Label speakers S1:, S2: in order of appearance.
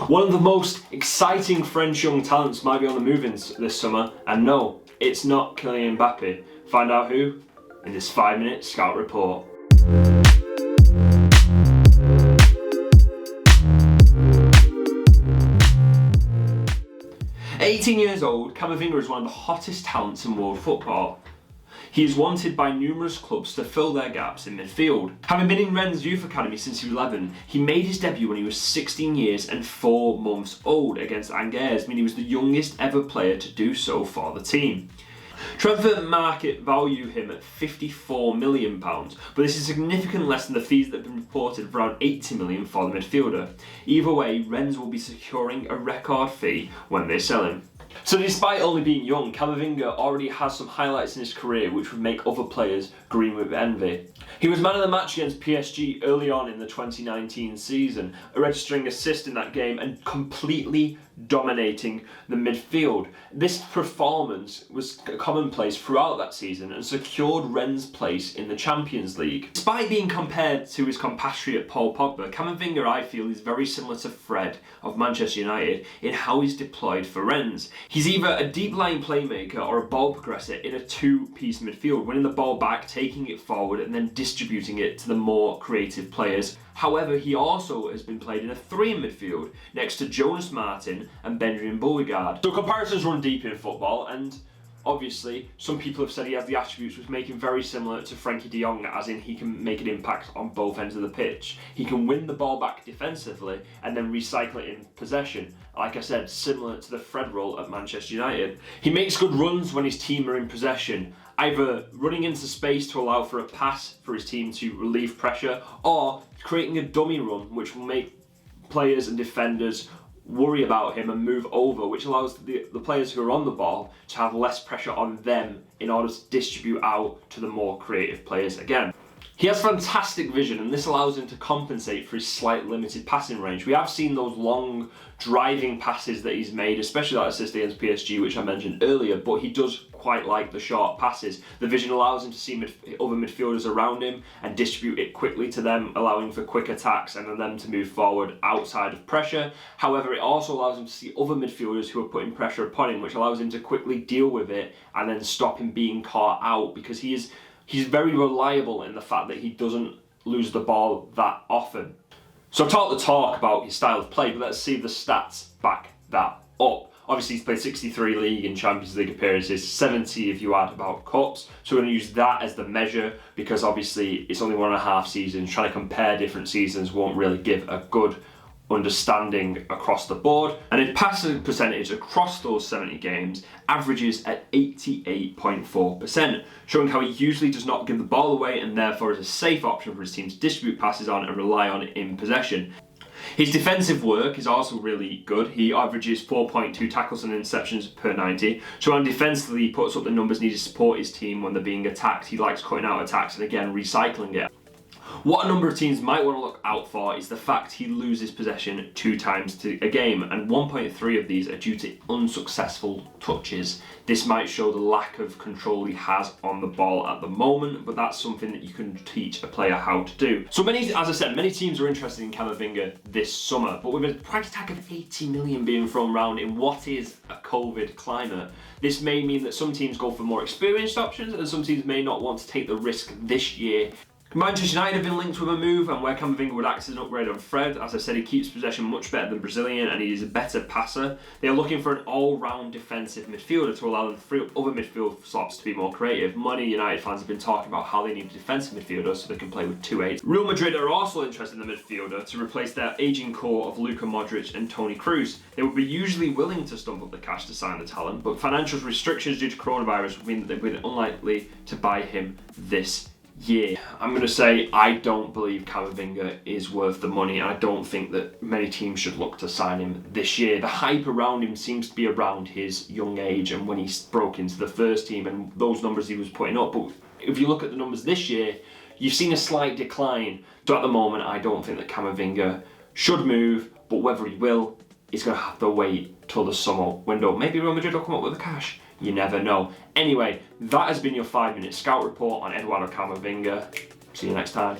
S1: One of the most exciting French young talents might be on the move this summer, and no, it's not Kylian Mbappe. Find out who in this 5-minute scout report. At 18 years old, Camavinga is one of the hottest talents in world football. He is wanted by numerous clubs to fill their gaps in midfield. Having been in Rennes' youth academy since he was 11, he made his debut when he was 16 years and 4 months old against Angers, meaning he was the youngest ever player to do so for the team. Transfer market value him at £54 million, but this is significantly less than the fees that have been reported of around £80 million for the midfielder. Either way, Rennes will be securing a record fee when they sell him. So despite only being young, Camavinga already has some highlights in his career which would make other players green with envy. He was man of the match against PSG early on in the 2019 season, registering assist in that game and completely dominating the midfield. This performance was commonplace throughout that season and secured Rennes' place in the Champions League. Despite being compared to his compatriot Paul Pogba, Camavinga, I feel, is very similar to Fred of Manchester United in how he's deployed for Rennes. He's either a deep-lying playmaker or a ball progressor in a two-piece midfield, winning the ball back, taking it forward and then distributing it to the more creative players. However, he also has been played in a 3 in midfield next to Jonas Martin and Benjamin Beauregard. So comparisons run deep in football, and obviously some people have said he has the attributes which make him very similar to Frenkie de Jong, as in he can make an impact on both ends of the pitch. He can win the ball back defensively and then recycle it in possession. Like I said, similar to the Fred role at Manchester United. He makes good runs when his team are in possession, either running into space to allow for a pass for his team to relieve pressure, or creating a dummy run which will make players and defenders worry about him and move over, which allows the players who are on the ball to have less pressure on them in order to distribute out to the more creative players again. He has fantastic vision, and this allows him to compensate for his slight limited passing range. We have seen those long driving passes that he's made, especially that assist against PSG, which I mentioned earlier, but he does quite like the short passes. The vision allows him to see other midfielders around him and distribute it quickly to them, allowing for quick attacks and for them to move forward outside of pressure. However, it also allows him to see other midfielders who are putting pressure upon him, which allows him to quickly deal with it and then stop him being caught out, because he's very reliable in the fact that he doesn't lose the ball that often. So I've talked the talk about his style of play, but let's see the stats back that up. Obviously, he's played 63 League and Champions League appearances, 70 if you add about cups. So we're going to use that as the measure, because obviously it's only 1.5 seasons. Trying to compare different seasons won't really give a good understanding across the board. And his passing percentage across those 70 games averages at 88.4%, showing how he usually does not give the ball away and therefore is a safe option for his team to distribute passes on and rely on in possession. His defensive work is also really good. He averages 4.2 tackles and interceptions per 90. So on defensively, he puts up the numbers needed to support his team when they're being attacked. He likes cutting out attacks and again recycling it. What a number of teams might want to look out for is the fact he loses possession 2 times a game, and 1.3 of these are due to unsuccessful touches. This might show the lack of control he has on the ball at the moment, but that's something that you can teach a player how to do. So as I said, many teams are interested in Camavinga this summer, but with a price tag of 80 million being thrown around in what is a COVID climate, this may mean that some teams go for more experienced options and some teams may not want to take the risk this year. Manchester United have been linked with a move, and where Camavinga would act as an upgrade on Fred. As I said, he keeps possession much better than Brazilian and he is a better passer. They are looking for an all-round defensive midfielder to allow them to free up other midfield slots to be more creative. Many United fans have been talking about how they need a defensive midfielder so they can play with 2-8s. Real Madrid are also interested in the midfielder to replace their ageing core of Luka Modric and Toni Kroos. They would be usually willing to stump up the cash to sign the talent, but financial restrictions due to coronavirus mean that they've been unlikely to buy him this year. I'm going to say I don't believe Camavinga is worth the money, and I don't think that many teams should look to sign him this year. The hype around him seems to be around his young age and when he broke into the first team and those numbers he was putting up, but if you look at the numbers this year, you've seen a slight decline. So at the moment, I don't think that Camavinga should move, but whether he will, he's going to have to wait till the summer window. Maybe Real Madrid will come up with the cash. You never know. Anyway, that has been your 5-minute scout report on Eduardo Camavinga. See you next time.